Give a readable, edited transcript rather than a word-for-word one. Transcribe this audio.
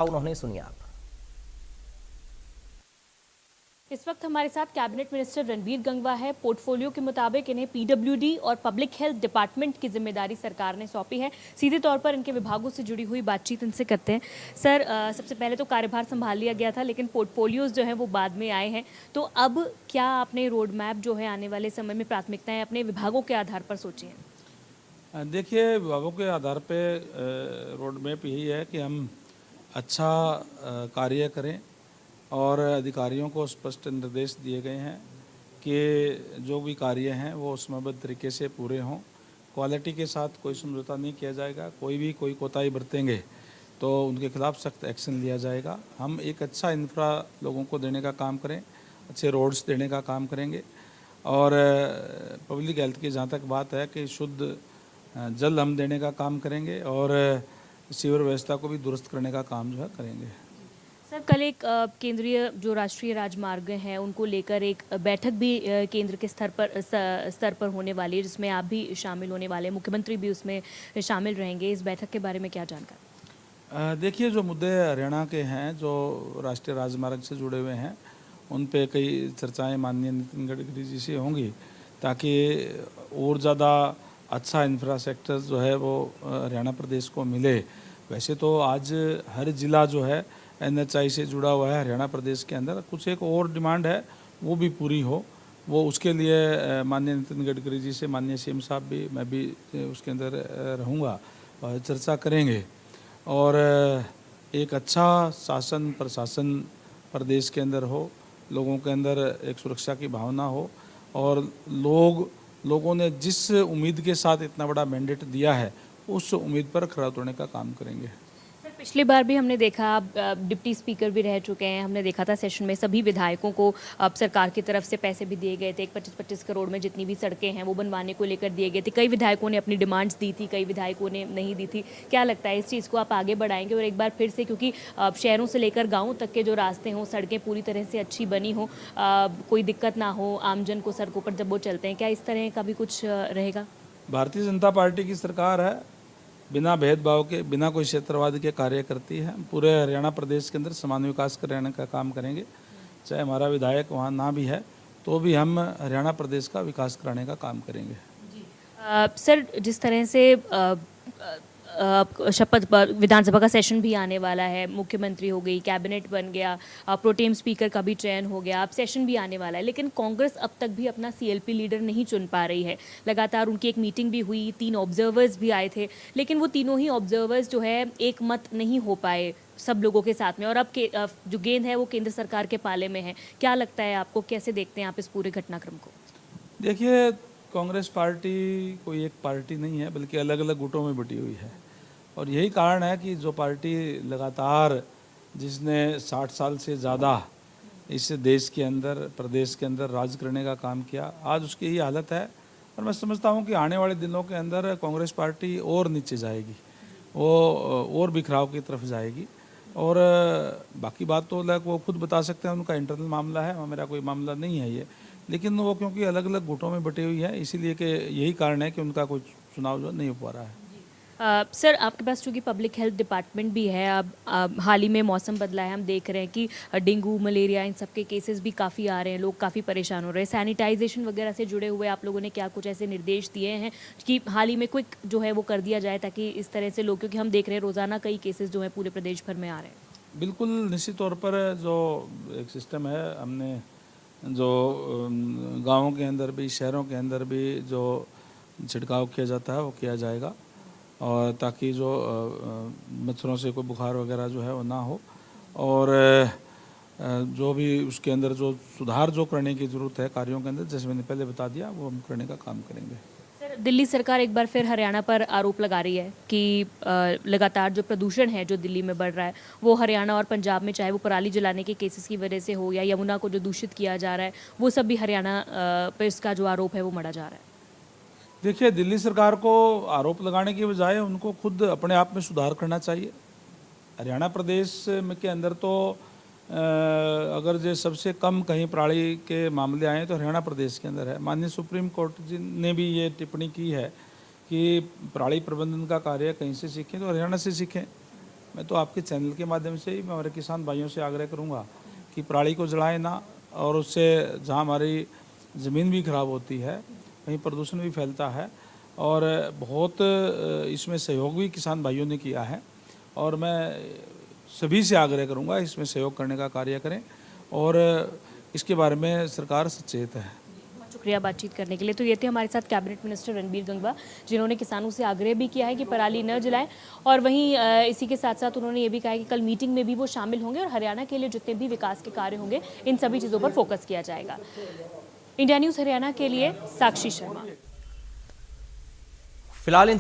उन्होंने सुनिए आप। इस वक्त हमारे साथ कैबिनेट मिनिस्टर रणबीर गंगवा है। पोर्टफोलियो के मुताबिक इन्हें पीडब्ल्यूडी और पब्लिक हेल्थ डिपार्टमेंट की जिम्मेदारी सरकार ने सौंपी है। सीधे तौर पर इनके विभागों से जुड़ी हुई बातचीत इनसे करते हैं। सर, सबसे पहले तो कार्यभार संभाल लिया गया था, लेकिन पोर्टफोलियोज जो है वो बाद में आए हैं। तो अब क्या आपने रोड मैप जो है आने वाले समय में प्राथमिकताएं अपने विभागों के आधार पर सोची हैं? देखिए, विभागों के आधार पे रोड मैप यही है कि हम अच्छा कार्य करें और अधिकारियों को स्पष्ट निर्देश दिए गए हैं कि जो भी कार्य हैं वो समयबद्ध तरीके से पूरे हों। क्वालिटी के साथ कोई समझौता नहीं किया जाएगा। कोई कोताही बरतेंगे तो उनके खिलाफ सख्त एक्शन लिया जाएगा। हम एक अच्छा इंफ्रा लोगों को देने का काम करें, अच्छे रोड्स देने का काम करेंगे और पब्लिक हेल्थ की जहाँ तक बात है कि शुद्ध जल हम देने का काम करेंगे और सीवर व्यवस्था को भी दुरुस्त करने का काम जो है करेंगे। सर, कल एक केंद्रीय जो राष्ट्रीय राजमार्ग हैं उनको लेकर एक बैठक भी केंद्र के स्तर पर होने वाली है, जिसमें आप भी शामिल होने वाले हैं, मुख्यमंत्री भी उसमें शामिल रहेंगे। इस बैठक के बारे में क्या जानकारी? देखिए, जो मुद्दे हरियाणा के हैं जो राष्ट्रीय राजमार्ग से जुड़े हुए हैं उन पे कई चर्चाएं माननीय नितिन गडकरी जी से होंगी ताकि और ज़्यादा अच्छा इंफ्रास्ट्रक्चर जो है वो हरियाणा प्रदेश को मिले। वैसे तो आज हर ज़िला जो है NHI से जुड़ा हुआ है हरियाणा प्रदेश के अंदर। कुछ एक और डिमांड है वो भी पूरी हो, वो उसके लिए माननीय नितिन गडकरी जी से, माननीय CM साहब भी, मैं भी उसके अंदर रहूँगा और चर्चा करेंगे और एक अच्छा शासन प्रशासन प्रदेश के अंदर हो, लोगों के अंदर एक सुरक्षा की भावना हो और लोगों ने जिस उम्मीद के साथ इतना बड़ा मैंडेट दिया है उस उम्मीद पर खरा उतरने का काम करेंगे। सर, पिछली बार भी हमने देखा, आप डिप्टी स्पीकर भी रह चुके हैं, हमने देखा था सेशन में सभी विधायकों को अब सरकार की तरफ से पैसे भी दिए गए थे। 25-25 करोड़ में जितनी भी सड़कें हैं वो बनवाने को लेकर दिए गए थे। कई विधायकों ने अपनी डिमांड्स दी थी, कई विधायकों ने नहीं दी थी। क्या लगता है इस चीज़ को आप आगे बढ़ाएंगे और एक बार फिर से, क्योंकि शहरों से लेकर गाँव तक के जो रास्ते हों, सड़कें पूरी तरह से अच्छी बनी हों, कोई दिक्कत ना हो आमजन को सड़कों पर जब वो चलते हैं, क्या इस तरह का भी कुछ रहेगा? भारतीय जनता पार्टी की सरकार है, बिना भेदभाव के, बिना कोई क्षेत्रवाद के कार्य करती है। पूरे हरियाणा प्रदेश के अंदर समान विकास कराने का काम करेंगे। चाहे हमारा विधायक वहाँ ना भी है तो भी हम हरियाणा प्रदेश का विकास कराने का काम करेंगे। सर, जिस तरह से शपथ पर विधानसभा का सेशन भी आने वाला है, मुख्यमंत्री हो गई, कैबिनेट बन गया, प्रोटेम स्पीकर का भी चयन हो गया, अब सेशन भी आने वाला है, लेकिन कांग्रेस अब तक भी अपना CLP लीडर नहीं चुन पा रही है। लगातार उनकी एक मीटिंग भी हुई, 3 ऑब्जर्वर्स भी आए थे, लेकिन वो तीनों ही ऑब्जर्वर्स जो है एक मत नहीं हो पाए सब लोगों के साथ में, और अब जो गेंद है वो केंद्र सरकार के पाले में है। क्या लगता है आपको, कैसे देखते हैं आप इस पूरे घटनाक्रम को? देखिए, कांग्रेस पार्टी कोई एक पार्टी नहीं है बल्कि अलग अलग गुटों में बटी हुई है और यही कारण है कि जो पार्टी लगातार, जिसने 60 साल से ज़्यादा इस देश के अंदर, प्रदेश के अंदर राज करने का काम किया, आज उसकी यही हालत है। और मैं समझता हूँ कि आने वाले दिनों के अंदर कांग्रेस पार्टी और नीचे जाएगी, वो और बिखराव की तरफ जाएगी और बाकी बात तो वो खुद बता सकते हैं, उनका इंटरनल मामला है, मेरा कोई मामला नहीं है ये। लेकिन वो क्योंकि अलग अलग गुटों में बटी हुई है, इसीलिए कि यही कारण है कि उनका कोई चुनाव जो नहीं हो पा रहा है। सर, आपके पास चूँकि पब्लिक हेल्थ डिपार्टमेंट भी है, अब हाल ही में मौसम बदला है, हम देख रहे हैं कि डेंगू, मलेरिया, इन सब के केसेस भी काफ़ी आ रहे हैं, लोग काफ़ी परेशान हो रहे हैं। सैनिटाइजेशन वगैरह से जुड़े हुए आप लोगों ने क्या कुछ ऐसे निर्देश दिए हैं कि हाल ही में क्विक जो है वो कर दिया जाए, ताकि इस तरह से लोग, क्योंकि हम देख रहे हैं रोज़ाना कई केसेस जो हैं पूरे प्रदेश भर में आ रहे हैं? बिल्कुल, निश्चित तौर पर जो एक सिस्टम है, हमने जो गाँवों के अंदर भी, शहरों के अंदर भी जो छिड़काव किया जाता है वो किया जाएगा और ताकि जो मच्छरों से कोई बुखार वगैरह जो है वो ना हो और जो भी उसके अंदर जो सुधार जो करने की ज़रूरत है कार्यों के अंदर, जैसे मैंने पहले बता दिया, वो हम करने का काम करेंगे। सर, दिल्ली सरकार एक बार फिर हरियाणा पर आरोप लगा रही है कि लगातार जो प्रदूषण है जो दिल्ली में बढ़ रहा है वो हरियाणा और पंजाब में, चाहे वो पराली जलाने के केसेस की वजह से हो या यमुना को जो दूषित किया जा रहा है, वो सब भी हरियाणा पर इसका जो आरोप है वो मढ़ा जा रहा है। देखिए, दिल्ली सरकार को आरोप लगाने की बजाय उनको खुद अपने आप में सुधार करना चाहिए। हरियाणा प्रदेश में के अंदर तो अगर जो सबसे कम कहीं पराली के मामले आए तो हरियाणा प्रदेश के अंदर है। माननीय सुप्रीम कोर्ट जी ने भी ये टिप्पणी की है कि पराली प्रबंधन का कार्य कहीं से सीखें तो हरियाणा से सीखें मैं तो आपके चैनल के माध्यम से ही मैं हमारे किसान भाइयों से आग्रह करूंगा कि पराली को जलाएं ना, और उससे जहां हमारी ज़मीन भी खराब होती है, कहीं प्रदूषण भी फैलता है, और बहुत इसमें सहयोग भी किसान भाइयों ने किया है। और मैं सभी से आग्रह करूंगा इसमें सहयोग करने का कार्य करें, और इसके बारे में सरकार सचेत है। बहुत शुक्रिया बातचीत करने के लिए। तो ये थे हमारे साथ कैबिनेट मिनिस्टर रणबीर गंगवा, जिन्होंने किसानों से आग्रह भी किया है कि पराली न जलाएं, और वहीं इसी के साथ साथ उन्होंने ये भी कहा है कि कल मीटिंग में भी वो शामिल होंगे और हरियाणा के लिए जितने भी विकास के कार्य होंगे इन सभी चीज़ों पर फोकस किया जाएगा। इंडिया न्यूज़ हरियाणा के लिए साक्षी शर्मा। फिलहाल